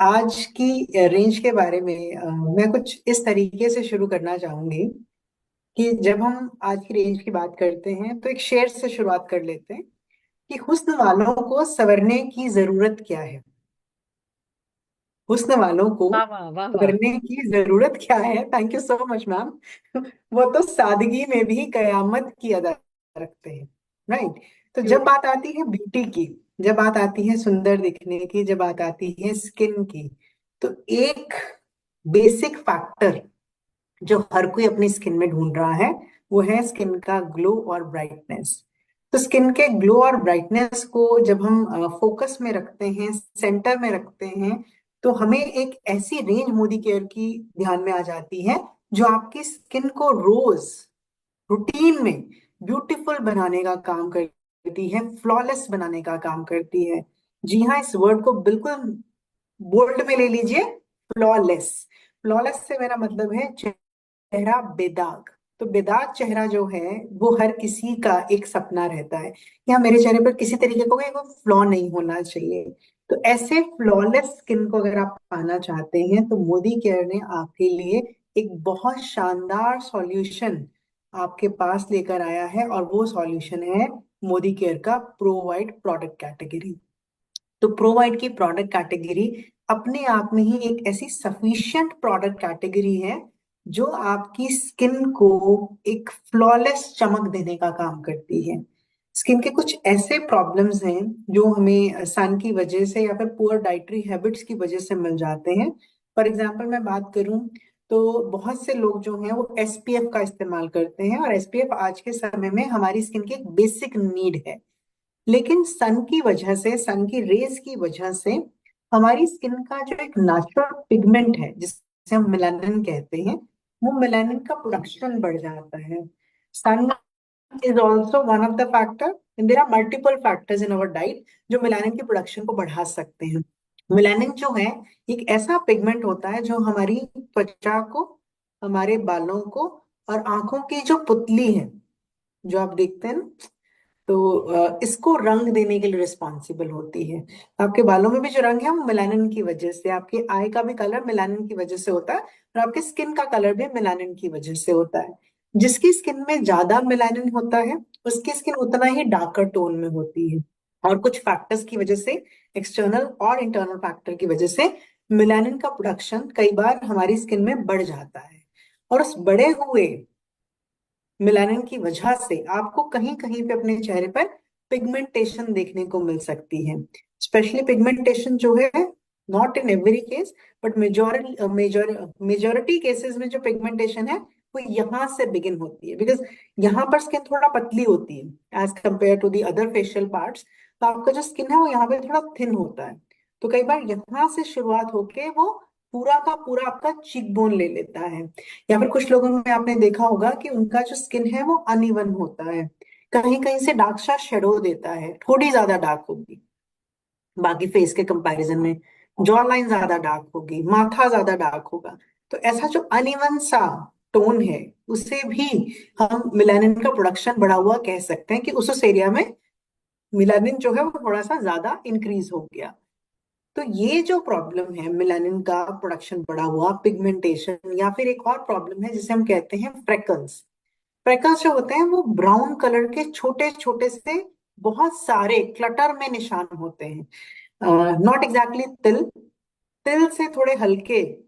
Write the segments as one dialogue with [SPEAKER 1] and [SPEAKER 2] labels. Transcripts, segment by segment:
[SPEAKER 1] आज की रेंज के बारे में मैं कुछ इस तरीके से शुरू करना चाहूंगी कि जब हम आज की रेंज की बात करते हैं तो एक शेर से शुरुआत कर लेते हैं कि हुस्न वालों को संवरने की जरूरत क्या है। हुस्न वालों को
[SPEAKER 2] वाह वाह वाह वाह।
[SPEAKER 1] संवरने की जरूरत क्या है। Thank you so much ma'am. वो तो सादगी में भी कयामत की अदा रखते हैं। राइट। तो जब
[SPEAKER 2] ब्यूटी।
[SPEAKER 1] बात आती है ब्यूटी की, जब बात आती है सुंदर दिखने की, जब बात आती है स्किन की, तो एक बेसिक फैक्टर जो हर कोई अपनी स्किन में ढूंढ रहा है वो है स्किन का ग्लो और ब्राइटनेस। तो स्किन के ग्लो और ब्राइटनेस को जब हम फोकस में रखते हैं, सेंटर में रखते हैं, तो हमें एक ऐसी रेंज मोदी केयर की ध्यान में आ जाती है जो आपकी स्किन को रोज रूटीन में ब्यूटीफुल बनाने का काम करती है, फ्लॉलेस बनाने का काम करती है। जी हाँ, इस वर्ड को बिल्कुल बोल्ड में ले लीजिए। फ्लॉलेस। फ्लॉलेस से मेरा मतलब है चेहरा बेदाग। तो बेदाग चेहरा जो है वो हर किसी का एक सपना रहता है, या मेरे चेहरे पर किसी तरीके का कोई फ्लॉ नहीं होना चाहिए। तो ऐसे फ्लॉलेस स्किन को अगर आप पाना चाहते हैं तो मोदी केयर ने आपके लिए एक बहुत शानदार सॉल्यूशन आपके पास लेकर आया है, और वो सॉल्यूशन है मोदी केयर का प्रो वाइट प्रोडक्ट कैटेगरी। तो प्रोवाइड की प्रोडक्ट कैटेगरी अपने आप में ही एक ऐसी सफिशिएंट प्रोडक्ट कैटेगरी है जो आपकी स्किन को एक फ्लॉलेस चमक देने का काम करती है। स्किन के कुछ ऐसे प्रॉब्लम्स हैं जो हमें सन की वजह से या फिर पुअर डाइटरी हैबिट्स की वजह से मिल जाते हैं। फॉर एग्जाम्पल मैं बात करूं तो बहुत से लोग जो हैं वो एसपीएफ का इस्तेमाल करते हैं, और एसपीएफ आज के समय में हमारी स्किन की एक बेसिक नीड है। लेकिन सन की वजह से, सन की रेज की वजह से हमारी स्किन का जो एक नेचुरल पिगमेंट है जिसे हम मेलानिन कहते हैं, वो मेलानिन का प्रोडक्शन बढ़ जाता है। Sun is also one of the factor, there are multiple factors in our diet जो मेलानिन की प्रोडक्शन को बढ़ा सकते हैं। मेलानिन जो है एक ऐसा पिगमेंट होता है जो हमारी त्वचा को, हमारे बालों को और आंखों की जो पुतली है, जो आप देखते हैं ना, तो इसको रंग देने के लिए रिस्पॉन्सिबल होती है। आपके बालों में भी जो रंग है वो मेलानिन की वजह से, आपके आई का भी कलर मेलानिन की वजह से होता है, और आपके स्किन का कलर भी मेलानिन की वजह से होता है। जिसकी स्किन में ज्यादा मेलानिन होता है उसकी स्किन उतना ही डार्कर टोन में होती है। और कुछ फैक्टर्स की वजह से, एक्सटर्नल और इंटरनल फैक्टर की वजह से मेलानिन का प्रोडक्शन कई बार हमारी स्किन में बढ़ जाता है। और उस बढ़े हुए मिलानिन की वजह से आपको कहीं कहीं पे अपने चेहरे पर पिगमेंटेशन देखने को मिल सकती है। स्पेशली पिगमेंटेशन जो है, not in every case but majority cases में जो पिगमेंटेशन है वो यहाँ से बिगिन होती है, बिकॉज यहाँ पर स्किन थोड़ा पतली होती है as compare to the other facial parts. तो आपका जो स्किन है वो यहाँ पे थोड़ा थिन होता है। तो कई बार यहाँ से शुरुआत होके वो पूरा का पूरा आपका चीक बोन ले लेता है। या फिर कुछ लोगों में आपने देखा होगा कि उनका जो स्किन है वो अनइवन होता है, कहीं कहीं से डार्क सा शेडो देता है, थोड़ी ज्यादा डार्क होगी बाकी फेस के कंपैरिजन में। जॉ लाइन ज्यादा डार्क होगी, माथा ज्यादा डार्क होगा। तो ऐसा जो अनइवन सा टोन है उसे भी हम मिलानिन का प्रोडक्शन बढ़ा हुआ कह सकते हैं कि उस एरिया में मिलानिन जो है वो थोड़ा सा ज्यादा इंक्रीज हो गया। तो ये जो प्रॉब्लम है मिलानिन का प्रोडक्शन बढ़ा हुआ, पिगमेंटेशन, या फिर एक और प्रॉब्लम है जिसे हम कहते हैं फ्रेकल्स। फ्रेकल्स जो होते हैं वो ब्राउन कलर के छोटे छोटे से बहुत सारे क्लटर में निशान होते हैं। नॉट एग्जैक्टली तिल, तिल से थोड़े हल्के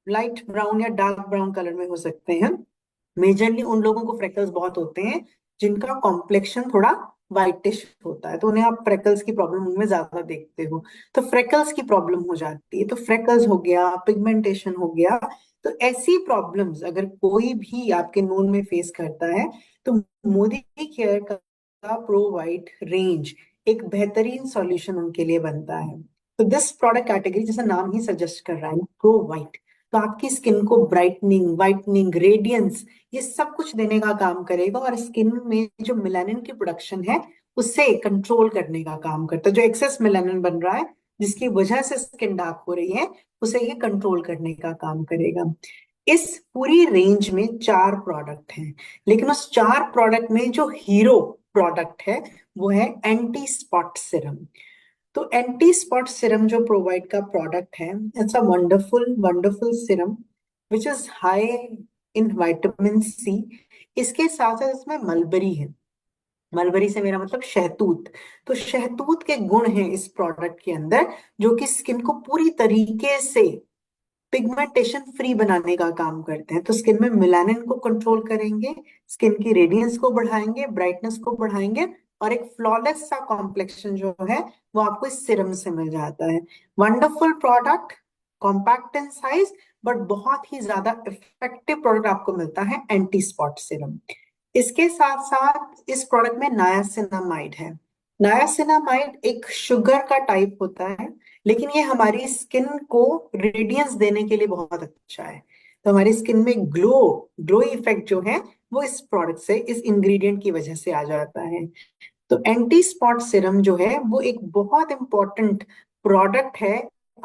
[SPEAKER 1] लाइट ब्राउन या डार्क ब्राउन कलर में हो सकते हैं। मेजरली उन लोगों को फ्रेकल्स बहुत होते हैं जिनका कॉम्प्लेक्शन थोड़ा वाइटिश होता है, तो उन्हें आप फ्रेकल्स की प्रॉब्लम उनमें ज्यादा देखते हो। तो फ्रेकल्स की प्रॉब्लम हो जाती है, तो फ्रेकल्स हो गया, पिगमेंटेशन हो गया। तो ऐसी प्रॉब्लम्स अगर कोई भी आपके नोन में फेस करता है तो मोदी केयर का प्रो वाइट रेंज एक बेहतरीन सॉल्यूशन उनके लिए बनता है। तो दिस प्रोडक्ट कैटेगरी, जैसा नाम ही सजेस्ट कर रहा है, प्रो वाइट, तो आपकी स्किन को ब्राइटनिंग, वाइटनिंग, रेडियंस, ये सब कुछ देने का काम करेगा, और स्किन में जो मेलानिन की प्रोडक्शन है उससे कंट्रोल करने का काम करता है। जो एक्सेस मेलानिन बन रहा है जिसकी वजह से स्किन डार्क हो रही है, उसे ये कंट्रोल करने का काम करेगा। इस पूरी रेंज में 4 प्रोडक्ट हैं, लेकिन उस 4 प्रोडक्ट में जो हीरो प्रोडक्ट है वो है एंटी स्पॉट सिरम। तो एंटी स्पॉट सिरम जो प्रोवाइड का प्रोडक्ट है, it's a wonderful wonderful serum which is high in vitamin C. इसके साथ साथ इसमें मलबरी है। मलबरी से मेरा मतलब शहतूत। तो शहतूत के गुण हैं इस प्रोडक्ट के अंदर, जो कि स्किन को पूरी तरीके से पिगमेंटेशन फ्री बनाने का काम करते हैं। तो स्किन में मेलानिन को कंट्रोल करेंगे, स्किन की रेडियंस को बढ़ाएंगे, ब्राइटनेस को बढ़ाएंगे, और एक फ्लॉलेस सा कॉम्प्लेक्शन जो है वो आपको इस सिरम से मिल जाता है। Wonderful product, compact in size, but बहुत ही ज्यादा इफेक्टिव प्रोडक्ट आपको मिलता है एंटी स्पॉट सिरम। इसके साथ साथ इस प्रोडक्ट में नायासिनामाइड है। नायासिनामाइड एक शुगर का टाइप होता है, लेकिन ये हमारी स्किन को रेडियंस देने के लिए बहुत अच्छा है। तो हमारी स्किन में ग्लो इफेक्ट जो है वो इस प्रोडक्ट से, इस इंग्रेडिएंट की वजह से आ जाता है। तो एंटी स्पॉट सिरम जो है वो एक बहुत इंपॉर्टेंट प्रोडक्ट है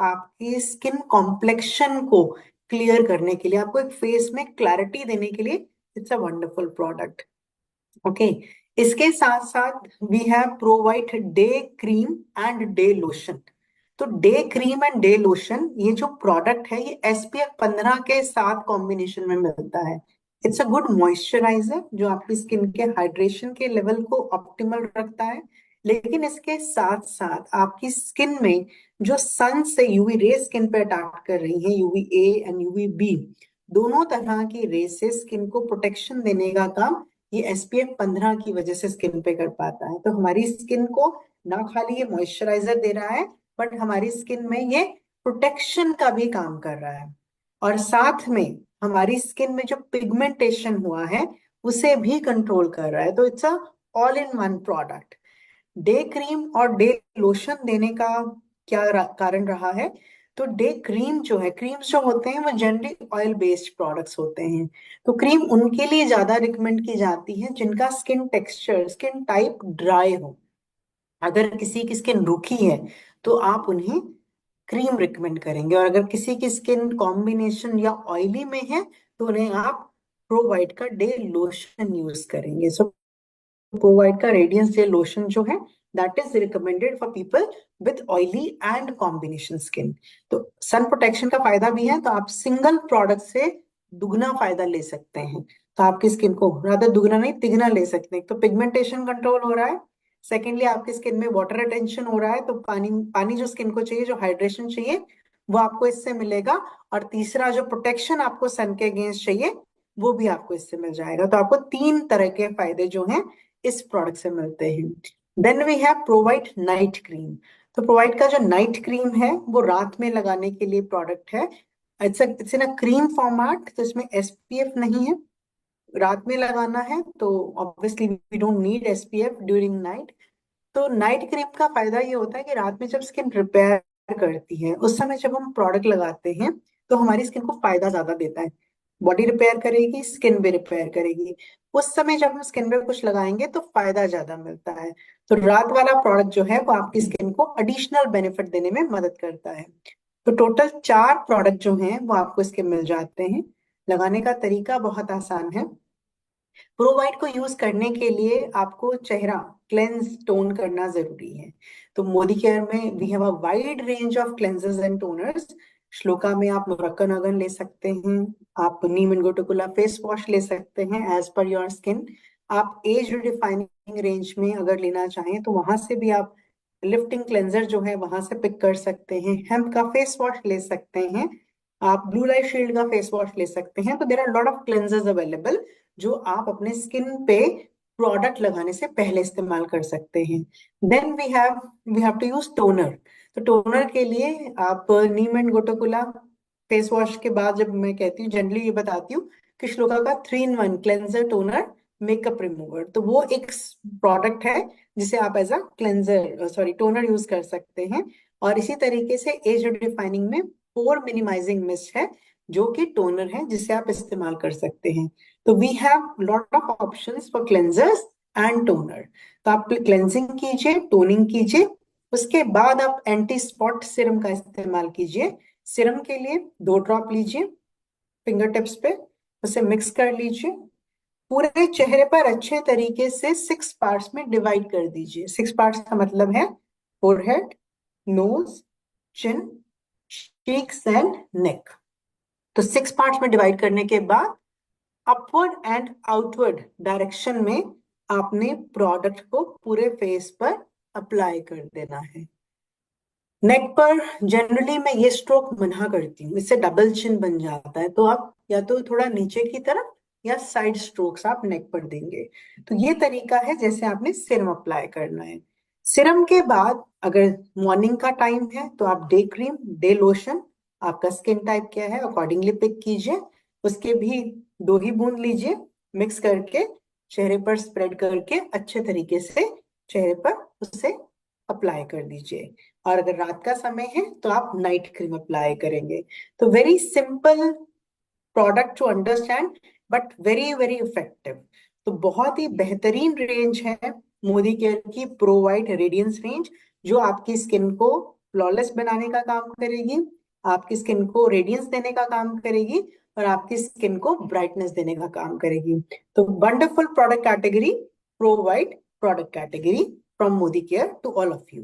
[SPEAKER 1] आपकी स्किन कॉम्प्लेक्शन को क्लियर करने के लिए, आपको एक फेस में क्लैरिटी देने के लिए। It's a wonderful product. Okay. इसके साथ साथ we have provide day cream and day lotion. तो day cream and day lotion, ये जो प्रोडक्ट है ये SPF 15 के साथ कॉम्बिनेशन में मिलता है। इट्स अ गुड मॉइस्चराइजर जो आपकी स्किन के हाइड्रेशन के लेवल को ऑप्टिमल रखता है। लेकिन इसके साथ साथ आपकी स्किन में जो सन से यूवी रे स्किन पे अटैक कर रही है, UVA एंड UVB, दोनों तरह की रे से स्किन को प्रोटेक्शन देने का काम ये SPF 15 की वजह से स्किन पे कर पाता है। तो हमारी स्किन को ना खाली ये मॉइस्चराइजर दे रहा है, बट हमारी स्किन में ये प्रोटेक्शन का भी काम कर रहा है। और साथ में हमारी स्किन में जो पिगमेंटेशन हुआ है उसे भी कंट्रोल कर रहा है। तो it's a all in one product. Day cream और डे लोशन देने का क्या कारण रहा है? तो डे क्रीम जो है, क्रीम्स जो होते हैं वो जनरली ऑयल बेस्ड प्रोडक्ट्स होते हैं। तो क्रीम उनके लिए ज्यादा रिकमेंड की जाती है जिनका skin texture, skin type dry हो। अगर किसी की स्किन रूखी है तो आप उन्हें क्रीम रिकमेंड करेंगे, और अगर किसी की स्किन कॉम्बिनेशन या ऑयली में है तो उन्हें आप प्रोवाइड का डे लोशन यूज करेंगे। सो प्रोवाइड का रेडियंस डे लोशन जो है that is recommended for people with oily and combination skin. तो सन प्रोटेक्शन का फायदा भी है, तो आप सिंगल प्रोडक्ट से दुगना फायदा ले सकते हैं। तो आपकी स्किन को ज्यादा दुगना नहीं तिगना ले सकते हैं। तो पिगमेंटेशन कंट्रोल हो रहा है, सेकेंडली आपकी स्किन में वाटर रिटेंशन हो रहा है, तो पानी पानी जो स्किन को चाहिए, जो हाइड्रेशन चाहिए वो आपको इससे मिलेगा। और तीसरा जो प्रोटेक्शन आपको सन के अगेंस्ट चाहिए वो भी आपको इससे मिल जाएगा। तो आपको तीन तरह के फायदे जो हैं इस प्रोडक्ट से मिलते हैं। Then we have provide night cream. तो प्रोवाइड का जो नाइट क्रीम है वो रात में लगाने के लिए प्रोडक्ट है। It's in a cream format, तो इसमें SPF नहीं है। रात में लगाना है तो obviously we don't need SPF during night. तो नाइट क्रीम का फायदा ये होता है कि रात में जब स्किन रिपेयर करती है उस समय जब हम प्रोडक्ट लगाते हैं तो हमारी स्किन को फायदा ज्यादा देता है। बॉडी रिपेयर करेगी, स्किन भी रिपेयर करेगी। उस समय जब हम स्किन पे कुछ लगाएंगे तो फायदा ज्यादा मिलता है। तो रात वाला प्रोडक्ट जो है वो आपकी स्किन को एडिशनल बेनिफिट देने में मदद करता है। तो टोटल 4 प्रोडक्ट जो हैं वो आपको इसके मिल जाते हैं। लगाने का तरीका बहुत आसान है। प्रोवाइड को यूज करने के लिए आपको चेहरा क्लेंस टोन करना जरूरी है। तो मोदी केयर में we have a wide range of cleansers and toners. Shloka में आप मुरक्कनगन ले सकते हैं, आप नीम इनगोटिकुला फेस वॉश ले सकते हैं एज पर योर स्किन। आप एज रिडिफाइनिंग रेंज में अगर लेना चाहें तो वहां से भी आप लिफ्टिंग क्लेंजर जो है वहां से पिक कर सकते हैं। हेम्प का फेस वॉश ले सकते हैं, आप ब्लू लाइट शील्ड का फेस वॉश ले सकते हैं। तो there are lot of cleansers available जो आप अपने स्किन पे प्रोडक्ट लगाने से पहले इस्तेमाल कर सकते हैं। Then we have to use toner. तो टोनर के लिए आप Neem and Gotukola face wash के बाद, जब मैं कहती हूँ जनरली ये बताती हूँ कि श्लोका का 3 in 1 cleanser toner makeup remover, तो वो एक प्रोडक्ट है जिसे आप as a cleanser sorry toner use कर सकते हैं। और इसी तरीके से एज डिफाइनिंग में पोर मिनिमाइजिंग मिस्ट है जो कि टोनर है जिसे आप इस्तेमाल कर सकते हैं। तो we have lot of options for cleansers and toner. तो आप क्लेंजिंग कीजिए, टोनिंग कीजिए, उसके बाद आप एंटी स्पॉट सिरम का इस्तेमाल कीजिए। सिरम के लिए 2 ड्रॉप लीजिए फिंगर टिप्स पे, उसे मिक्स कर लीजिए, पूरे चेहरे पर अच्छे तरीके से 6 पार्ट्स में डिवाइड कर दीजिए। 6 पार्ट्स का मतलब है forehead, nose, chin, cheeks and neck. तो 6 पार्ट्स में डिवाइड करने के बाद अपवर्ड एंड आउटवर्ड डायरेक्शन में आपने प्रोडक्ट को पूरे फेस पर अप्लाई कर देना है। नेक पर जनरली मैं ये स्ट्रोक मना करती हूँ, इससे डबल चिन बन जाता है। तो आप या तो थोड़ा नीचे की तरफ या साइड स्ट्रोक्स आप नेक पर देंगे। तो ये तरीका है जैसे आपने सिरम अप्लाई करना है। सिरम के बाद अगर मॉर्निंग का टाइम है तो आप डे क्रीम, डे लोशन, आपका स्किन टाइप क्या है अकॉर्डिंगली पिक कीजिए। उसके भी 2 ही बूंद लीजिए, मिक्स करके चेहरे पर स्प्रेड करके अच्छे तरीके से चेहरे पर उसे अप्लाई कर दीजिए। और अगर रात का समय है तो आप नाइट क्रीम अप्लाई करेंगे। तो very simple product to understand, but very very effective. तो बहुत ही बेहतरीन रेंज है मोदी केयर की प्रो वाइट रेडियंस रेंज, जो आपकी स्किन को फ्लॉलेस बनाने का काम करेगी, आपकी स्किन को रेडियंस देने का काम करेगी और आपकी स्किन को ब्राइटनेस देने का काम करेगी। तो wonderful product category, pro white product category from Modi care to all of you.